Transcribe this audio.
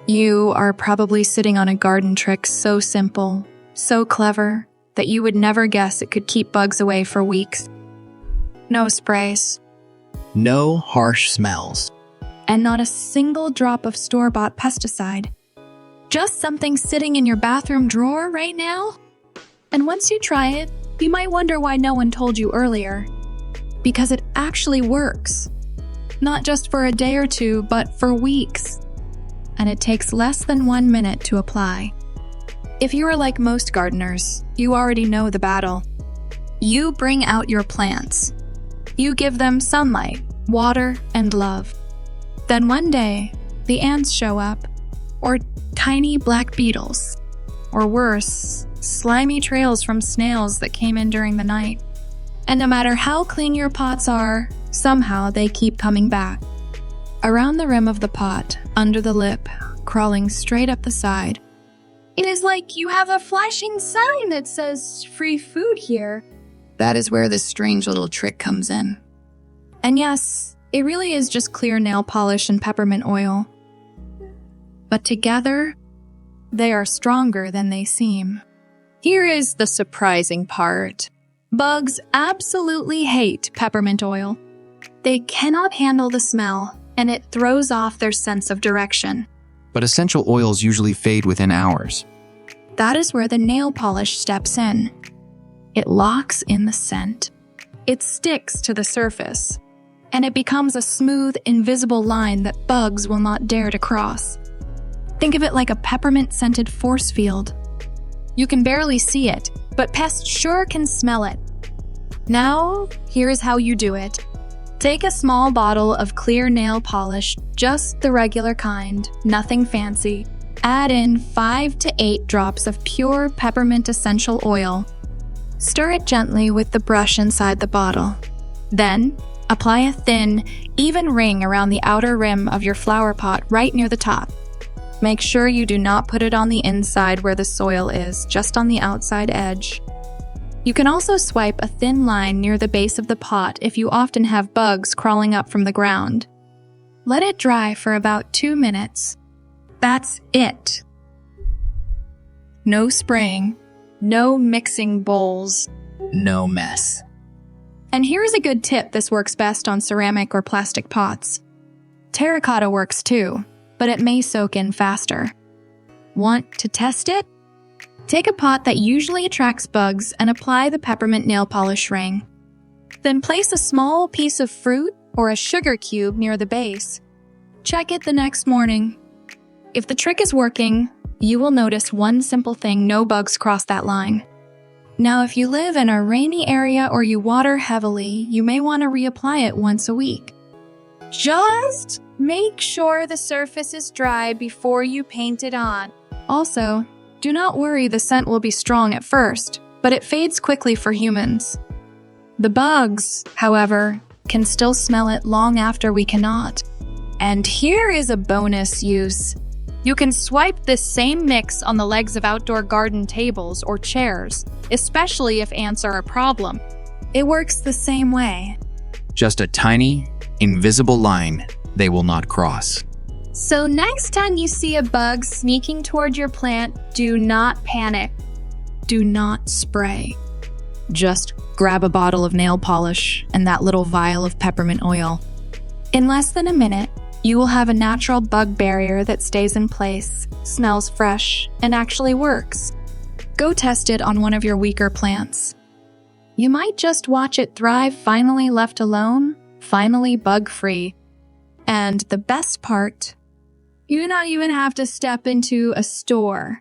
You are probably sitting on a garden trick so simple, so clever, that you would never guess it could keep bugs away for weeks. No sprays. No harsh smells. And not a single drop of store-bought pesticide. Just something sitting in your bathroom drawer right now? And once you try it, you might wonder why no one told you earlier. Because it actually works. Not just for a day or two, but for weeks. And it takes less than 1 minute to apply. If you are like most gardeners, you already know the battle. You bring out your plants. You give them sunlight, water, and love. Then one day, the ants show up, or tiny black beetles, or worse, slimy trails from snails that came in during the night. And no matter how clean your pots are, somehow they keep coming back. Around the rim of the pot, under the lip, crawling straight up the side. It is like you have a flashing sign that says free food here. That is where this strange little trick comes in. And yes, it really is just clear nail polish and peppermint oil. But together, they are stronger than they seem. Here is the surprising part. Bugs absolutely hate peppermint oil. They cannot handle the smell, and it throws off their sense of direction. But essential oils usually fade within hours. That is where the nail polish steps in. It locks in the scent. It sticks to the surface, and it becomes a smooth, invisible line that bugs will not dare to cross. Think of it like a peppermint-scented force field. You can barely see it, but pests sure can smell it. Now, here's how you do it. Take a small bottle of clear nail polish, just the regular kind, nothing fancy. Add in 5 to 8 drops of pure peppermint essential oil. Stir it gently with the brush inside the bottle. Then, apply a thin, even ring around the outer rim of your flower pot right near the top. Make sure you do not put it on the inside where the soil is, just on the outside edge. You can also swipe a thin line near the base of the pot if you often have bugs crawling up from the ground. Let it dry for about 2 minutes. That's it. No spraying, no mixing bowls. No mess. And here's a good tip: this works best on ceramic or plastic pots. Terracotta works too, but it may soak in faster. Want to test it? Take a pot that usually attracts bugs and apply the peppermint nail polish ring. Then place a small piece of fruit or a sugar cube near the base. Check it the next morning. If the trick is working, you will notice one simple thing: no bugs cross that line. Now, if you live in a rainy area or you water heavily, you may want to reapply it once a week. Just make sure the surface is dry before you paint it on. Also, do not worry, the scent will be strong at first, but it fades quickly for humans. The bugs, however, can still smell it long after we cannot. And here is a bonus use. You can swipe this same mix on the legs of outdoor garden tables or chairs, especially if ants are a problem. It works the same way. Just a tiny, invisible line they will not cross. So next time you see a bug sneaking toward your plant, do not panic. Do not spray. Just grab a bottle of nail polish and that little vial of peppermint oil. In less than a minute, you will have a natural bug barrier that stays in place, smells fresh, and actually works. Go test it on one of your weaker plants. You might just watch it thrive, finally left alone, finally bug-free. And the best part, you do not even have to step into a store.